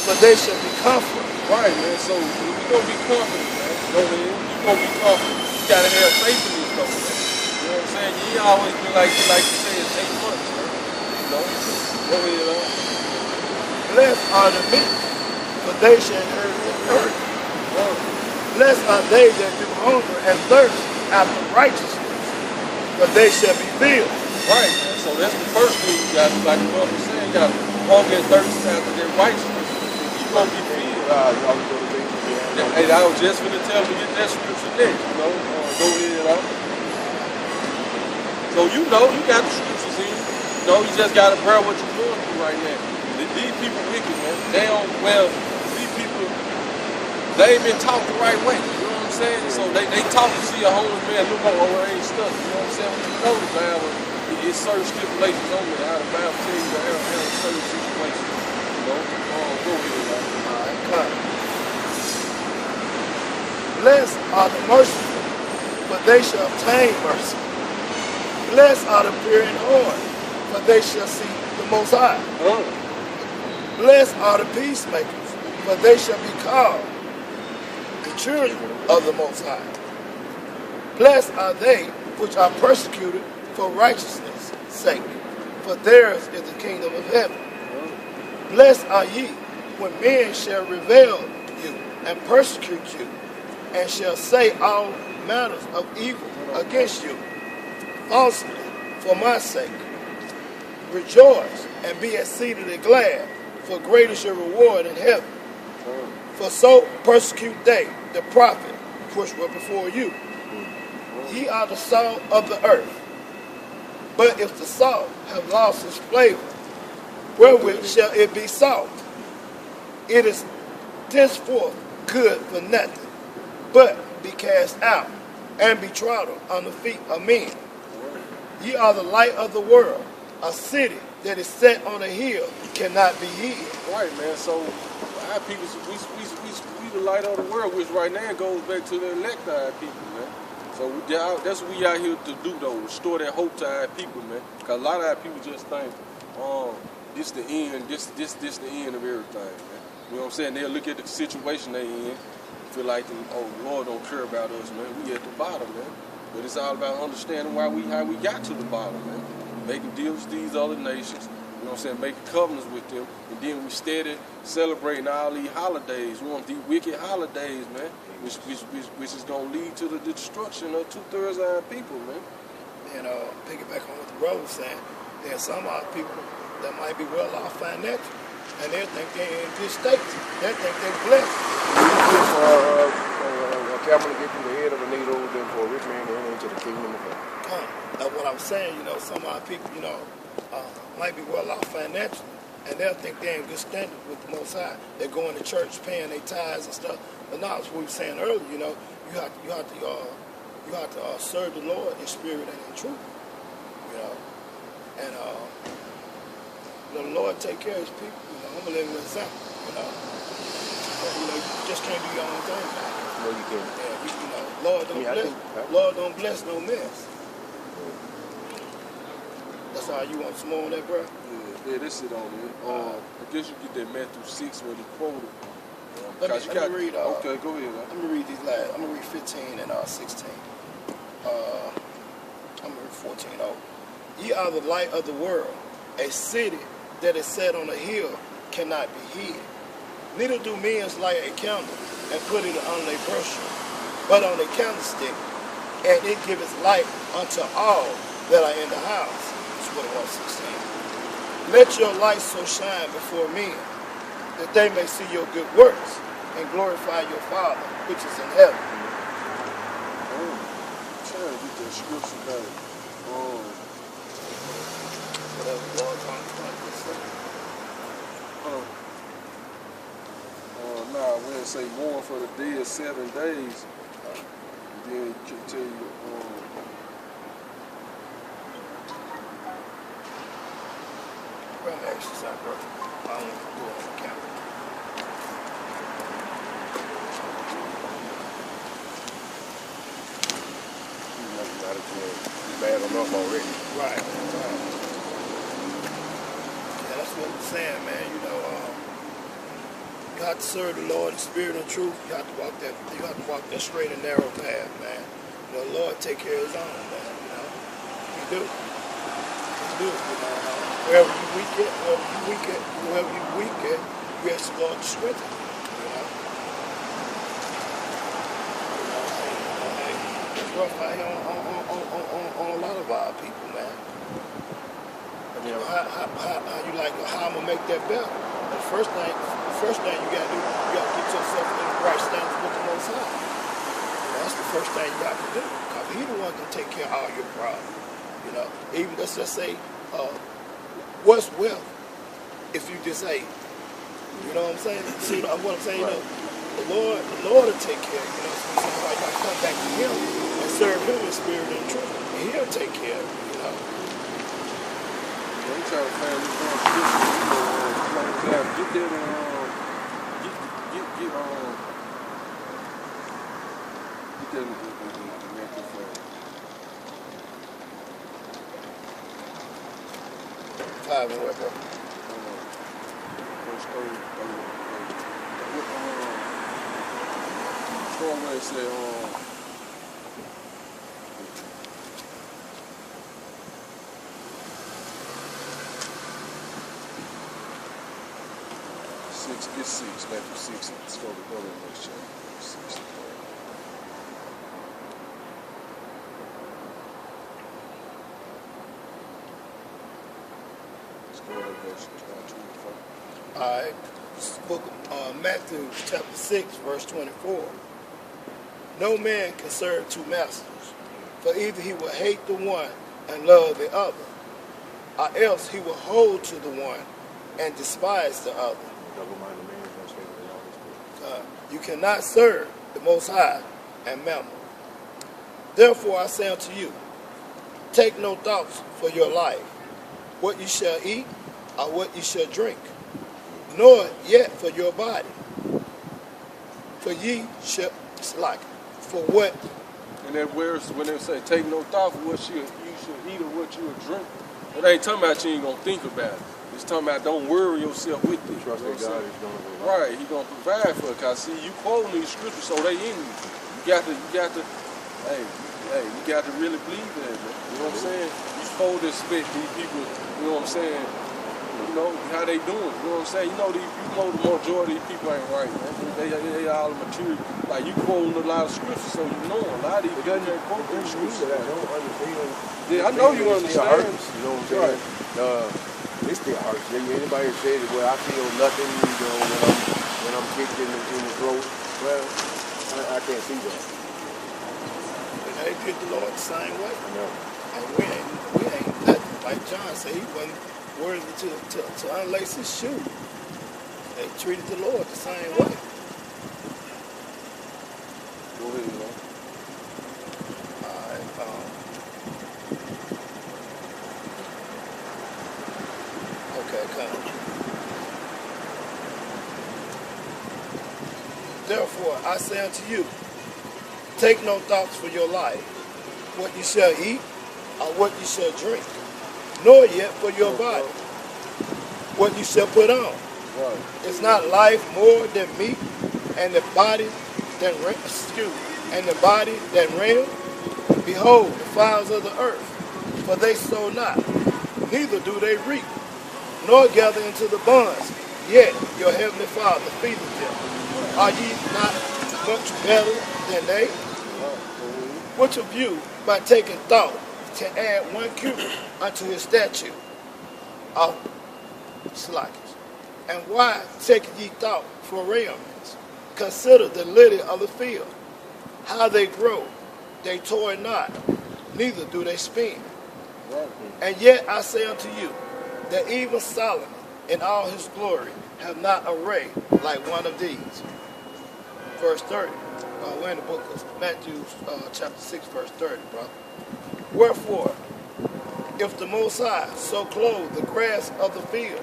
for they shall be comforted. Right, man. So you gonna be confident, man. Go ahead. You gonna be confident. You gotta have faith in this though, man. You know what I'm saying? You ain't always been like you say it take months, man. You know? Go ahead, on. Blessed are the meek, for they shall inherit the earth. Blessed are they that do hunger and thirst after righteousness, for they shall be filled. Right, man. So that's the first thing you got to, like the brother was saying, you got to hunger and thirst after their righteousness. You gonna be filled. Hey, I was just gonna tell him to get that scripture next, you know. Go ahead, on. So you know, you got the scriptures in. You know, you just gotta bear what you're going through right now. These people wicked, man. They don't, well, these people, they ain't been taught the right way. You know what I'm saying? So they taught to see a homeless man look over where ain't stuck. You know what I'm saying? When you know the Bible, it's certain stipulations on there. How the Bible tells you to handle certain situations. You know? Go ahead, man. Blessed are the merciful, for they shall obtain mercy. Blessed are the pure in heart, for they shall see the Most High. Blessed are the peacemakers, for they shall be called the children of the Most High. Blessed are they which are persecuted for righteousness' sake, for theirs is the kingdom of heaven. Blessed are ye when men shall revile you and persecute you, and shall say all manners of evil against you falsely for my sake. Rejoice and be exceedingly glad, for great is your reward in heaven. For so persecute they the prophet which were before you. Ye are the salt of the earth. But if the salt have lost its flavor, wherewith shall it be salt? It is thenceforth good for nothing, but be cast out and be trodden on the feet of men. Ye are the light of the world. A city that is set on a hill cannot be hid. Right, man. So our people, we the light of the world, which right now goes back to the elect our people, man. So that's what we out here to do, though, restore that hope to our people, man. Because a lot of our people just think, this the end, this the end of everything, man. You know what I'm saying? They'll look at the situation they in, feel like, oh, Lord don't care about us, man. We at the bottom, man. But it's all about understanding how we got to the bottom, man. Making deals with these other nations, you know what I'm saying, making covenants with them, and then we steady celebrating all these holidays. We want these wicked holidays, man, which is going to lead to the destruction of 2/3 of our people, man. And piggyback on what the brother was saying, there's some of our people that might be well off financially, and they think they're in good states. They think they're blessed. A camel to get through the head of a needle than for a rich man to enter into the kingdom of heaven. That's what I'm saying. You know, some of our people, you know, might be well off financially, and they'll think they're in good standing with the Most High. They're going to church, paying their tithes and stuff. But now, as we were saying earlier, you know, you have to serve the Lord in spirit and in truth. You know, and the Lord take care of His people. You know, I'm a living example. You know, but, you know, you just can't do your own thing. No, you can't. Yeah, you know, Lord don't bless no mess. That's how you want some more on that, bro? Yeah, that's it on there. I guess you get that Matthew 6 where he quoted. Let me read. Okay, go ahead. Let me read these last. I'm gonna read 15 and 16. I'm gonna read 14. Ye are the light of the world. A city that is set on a hill cannot be hid. Neither do men light a candle and put it on their bushel, but on a candlestick, and it giveth light unto all that are in the house. That's what it was, 16. Let your light so shine before men, that they may see your good works and glorify your Father which is in heaven. I'm trying to get that scripture back. Whatever Lord talking about this stuff. and say mourn for the dead 7 days. And then you can tell you. Well, actually, sorry, bro. I don't want to do it on the camera. Bad enough already. Right. Yeah, that's what I'm saying, man. You know, you have to serve the Lord in spirit and truth. You have to walk that. You have to walk that straight and narrow path, man. You know, the Lord take care of His own, man. You know, He do. He do. You know, wherever you weak at, you ask the Lord to strengthen you. You know. It's rough out here on a lot of our people, man. You know, how you like, how I'm gonna make that better? The first thing you gotta do, you gotta get yourself in the right standing with the Most High. That's the first thing you got to do, because He the one can take care of all your problems. You know, even let's just say, what's wealth if you disabled? You know what I'm saying? See what I'm saying? Right. You know, the Lord will take care of you. You know, so somebody got to come back to Him and serve Him in spirit and truth, and He'll take care of you. You know. I'm trying to find this one. Get that get that for 5 and what, bro? Verse 30. Start where it say, 6, Matthew 6, let's go to the next chapter. 6. Let's go to verse 24. All right. Book of Matthew chapter 6, verse 24. No man can serve two masters, for either he will hate the one and love the other, or else he will hold to the one and despise the other. Double-minded man is gonna stay with all this. You cannot serve the Most High and Mammon. Therefore I say unto you, take no thoughts for your life, what you shall eat or what you shall drink, nor yet for your body. For ye shall, for what? And that words, when they say, take no thought for what you should eat or what you will drink, it ain't talking about you ain't going to think about it. It's talking about don't worry yourself with it. Trust that God is going to provide. Right, He going to provide for it. Because see, you quoting these scriptures, so they in you. You got to, you got to really believe that, man. You know what I'm saying? You supposed to expect these people, you know what I'm saying, you know, how they doing. You know what I'm saying? You know, the majority of these people ain't right, man. They all material. Like, you quoting a lot of scriptures, so you know a lot of these people ain't quoting these scriptures. I don't understand. Yeah, I know you understand. You know what I'm saying? It still hurts. Anybody that says, well, I feel nothing, you know, when I'm kicked in the throat, well, I can't see that. But they treat the Lord the same way. I know. And we ain't nothing. Like John said, he wasn't worthy to unlace his shoe. They treated the Lord the same way. Go ahead, man. All right. Okay, come. Therefore, I say unto you, take no thoughts for your life, what you shall eat or what you shall drink, nor yet for your body, what you shall put on. Right. Is not life more than meat, and the body than raiment? Behold, the fowls of the earth, for they sow not, neither do they reap, nor gather into the barns, yet your heavenly Father feedeth them. Are ye not much better than they? Which of you, by taking thought, can add 1 cubit unto his statute of slackers? And why taketh ye thought for raiments? Consider the lily of the field, how they grow. They toil not, neither do they spin. Right. And yet I say unto you, that even Solomon in all his glory have not arrayed like one of these. verse 30. We're in the book of Matthew, chapter 6, verse 30, brother. Wherefore, if the Most High so clothe the grass of the field,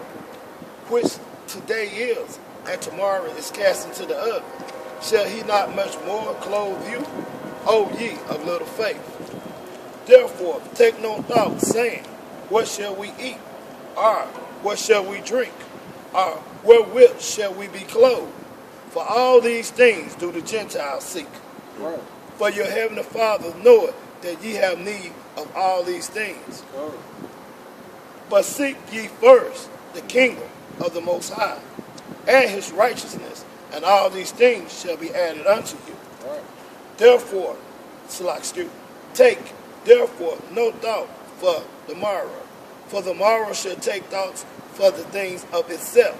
which today is, and tomorrow is cast into the oven, shall he not much more clothe you, O ye of little faith? Therefore, take no thought, saying, what shall we eat? Or what shall we drink? Or wherewith shall we be clothed? For all these things do the Gentiles seek. Right. For your heavenly Father knoweth that ye have need of all these things. Right. But seek ye first the kingdom of the Most High, and his righteousness, and all these things shall be added unto you. Right. Therefore, take therefore no thought for the morrow, for the morrow shall take thoughts for the things of itself.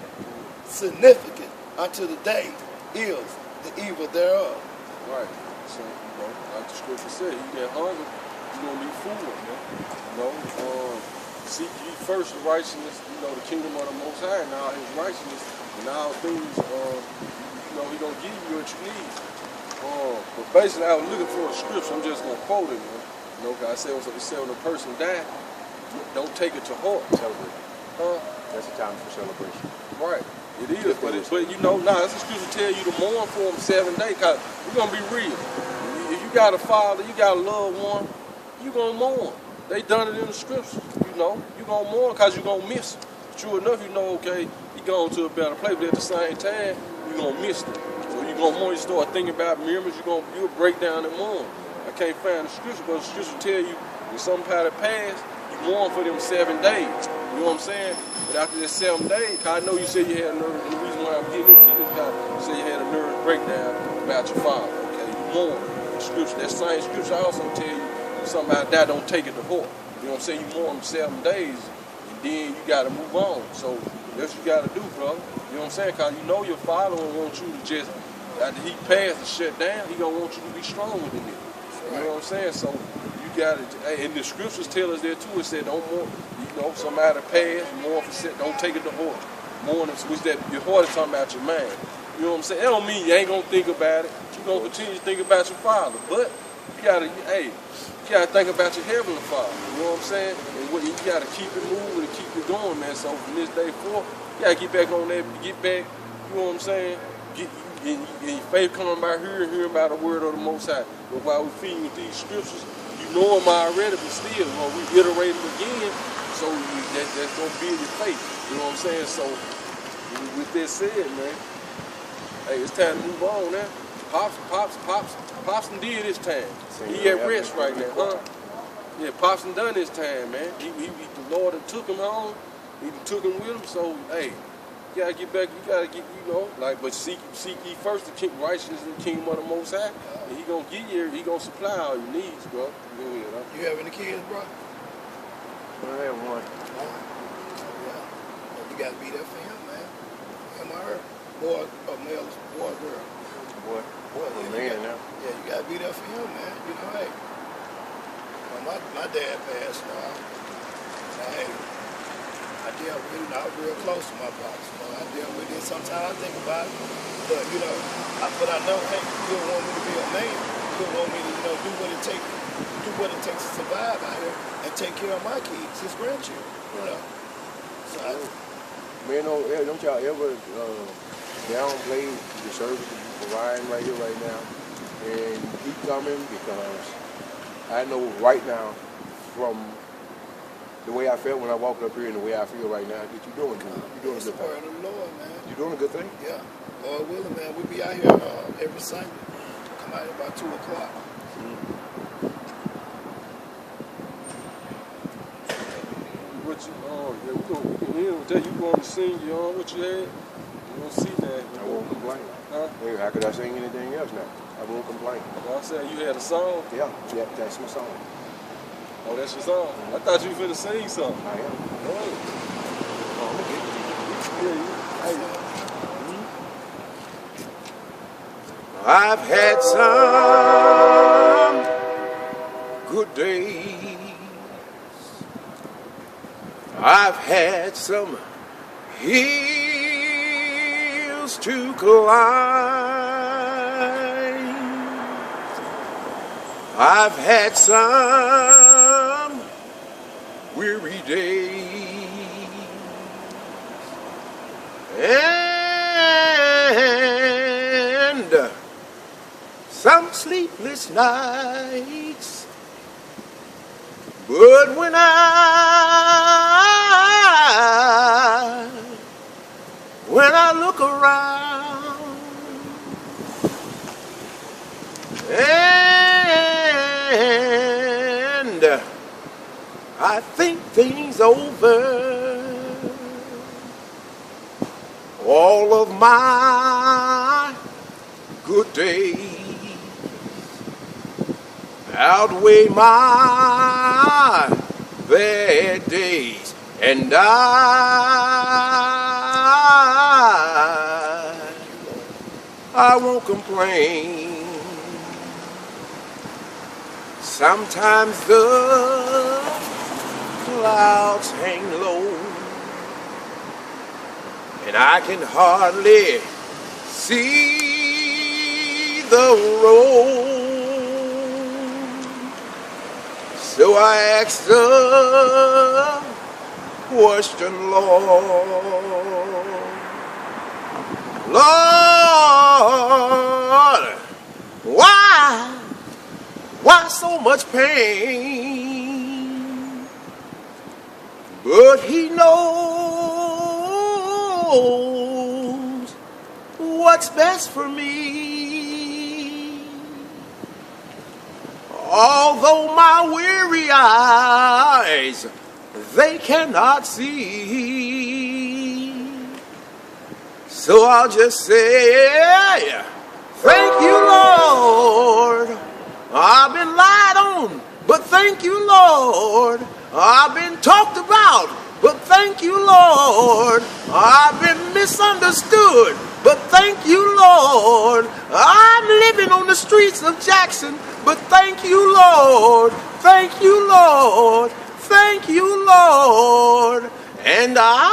Significant unto the day is the evil thereof. Right. So, like the scripture said, you get hungry, you're going to be full, man. Seek ye first the righteousness, the kingdom of the Most High, and all his righteousness, and all things, he going to give you what you need. But basically, I was looking for a scripture, I'm just going to quote it, man. I said when a person died, don't take it to heart. Celebrate. That's a time for celebration. Right. It is, but that's the scripture tell you to mourn for them 7 days, because we're going to be real. If you got a father, you got a loved one, you're going to mourn. They done it in the scriptures, you're going to mourn because you're going to miss it. True enough, okay, you're going to a better place, but at the same time, you're going to miss it. So you're going to mourn, you start thinking about memories, you'll break down and mourn. I can't find the scripture, but the scripture tell you when somebody passed, you mourn for them 7 days. You know what I'm saying? But after that 7 days, cause I know you said you had a nervous, and the reason why I'm getting into this, cause you said you had a nervous breakdown about your father. Okay, you mourn. The scripture, that same scripture also tell you when somebody died, don't take it to heart. You know what I'm saying? You mourn them 7 days, and then you gotta move on. So that's what you gotta do, brother. You know what I'm saying? Cause your father don't want you to just, after he passed and shut down, he gonna want you to be stronger than it. You know what I'm saying? So you gotta, and the scriptures tell us there too. It said don't mourn. Somebody passed, mourn for sin, don't take it to heart. Mourn, which that your heart is talking about your mind. You know what I'm saying? That don't mean you ain't gonna think about it. You're gonna continue to think about your father. But you gotta think about your heavenly father. You know what I'm saying? And you gotta keep it moving and keep it going, man. So from this day forth, you gotta get back on that, get back, you know what I'm saying? And your faith coming by hearing about the word of the Most High. But while we're feeding with these scriptures, you know them already, but still, we iterate them again. So that's going to build your faith. You know what I'm saying? So with that said, man, hey, it's time to move on now. Pops done did his time. He at rest right now, huh? Yeah, Pops done done his time, man. The Lord done took him home. He done took him with him. So, hey, you gotta get back. You gotta get, but seek ye first the righteousness and the kingdom of the Most High, and he gonna give you. He gonna supply all your needs, bro. Go ahead, huh? You have any kids, bro? I have one. Yeah. You gotta be there for him, man. Him or her. Boy or male, boy or girl. Boy, man now. Yeah, you gotta be there for him, man. Hey. My dad passed. Hey, I dealt with it. I was real close to my pops. I dealt with it. Sometimes I think about it, but but I know, hey, you don't want me to be a man. You don't want me to, do what it takes to survive out here and take care of my kids, his grandchildren. So don't y'all ever downplay the service that you're providing right here, right now, and keep coming, because I know right now from the way I felt when I walked up here and the way I feel right now that you're doing good. You're doing a good thing. It's the word of the Lord, man. You're doing a good thing? Yeah. Lord willing, man. We be out here every Sunday. Come out here about 2 o'clock. What we can hear with that. You going to sing what you had? You don't see that. I won't complain. Huh? Hey, how could I sing anything else now? I won't complain. Well, I said you had a song. Yeah, that's my song. Oh, that's your song? I thought you were finna sing something. I am. I've had some good days. I've had some hills to climb. I've had some weary days and some sleepless nights, but when I look around and I think things over, all of my good days outweigh my bad days, and I won't complain. Sometimes the clouds hang low and I can hardly see the road. So I asked the question, Lord, why so much pain? But he knows what's best for me. Although my weary eyes, they cannot see. So I'll just say, thank you, Lord. I've been lied on, but thank you, Lord. I've been talked about, but thank you, Lord. I've been misunderstood, but thank you, Lord. I'm living on the streets of Jackson, but thank you, Lord. Thank you, Lord. Thank you, Lord. And I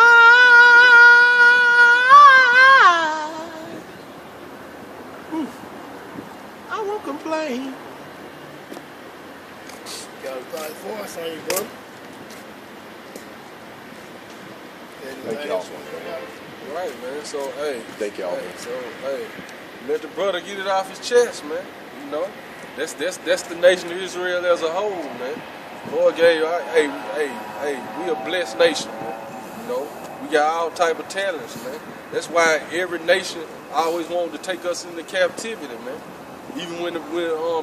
won't complain. Got a fine voice on you, bro. Thank y'all. Right, man. So, hey. Thank y'all. Hey, so, hey, let the brother get it off his chest, man. You know, that's the nation of Israel as a whole, man. Lord gave, hey, we a blessed nation, man. You know, we got all type of talents, man. That's why every nation always wanted to take us into captivity, man. Even when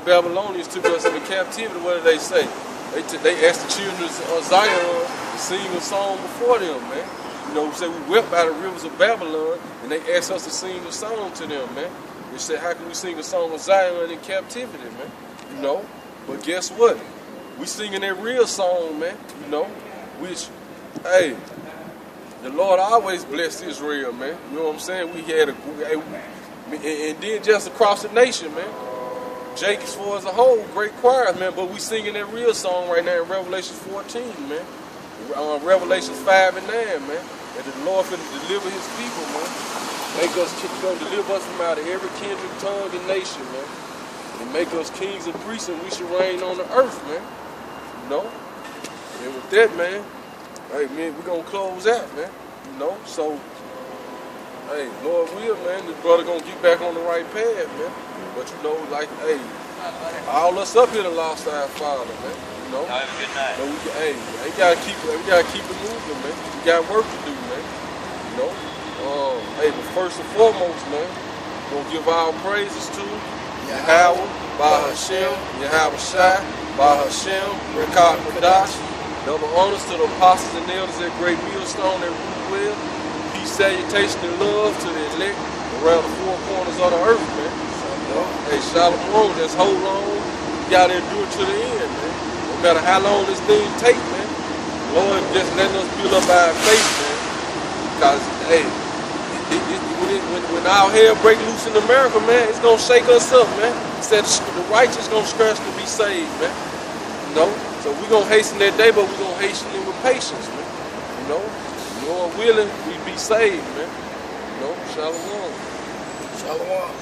Babylonians took us into captivity, what did they say? They asked the children of Zion to sing a song before them, man. You know, say we wept by the rivers of Babylon, and they asked us to sing a song to them, man. They said, how can we sing a song of Zion in captivity, man? You know, but guess what? We singing that real song, man. You know, which, hey, the Lord always blessed Israel, man. You know what I'm saying? We had and then just across the nation, man. Jacob's for as a whole, great choirs, man. But we singing that real song right now in Revelation 14, man. Revelation 5 and 9, man. That the Lord finna deliver his people, man. Gonna deliver us from out of every kindred, tongue, and nation, man. And make us kings and priests, and we should reign on the earth, man. You know? And with that, man, hey, man, we're gonna close out, man. You know? So, hey, Lord will, man, this brother gonna get back on the right path, man. But you know, like, hey, all us up here done lost our father, man. You know? Have a good night. So we gotta keep it moving, man. We got work to do, man. You know? Hey, but first and foremost, man, we're gonna give our praises to Yahweh, by Hashem, Yahweh Shai, by Hashem, Rekah Kadash. Double honors to the apostles and elders at Great Millstone that rule well. Peace, salutation, and love to the elect around the four corners of the earth, man. You know? Hey, Shalom, just hold on. You gotta endure to the end, man. No matter how long this thing take, man. Lord, just letting us build up our faith, man. Because, hey, when our hell break loose in America, man, it's gonna shake us up, man. Instead the righteous gonna scratch to be saved, man. You know? So we're gonna hasten that day, but we're gonna hasten it with patience, man. You know? Lord willing, we be saved, man. You know? Shalom. Shalom.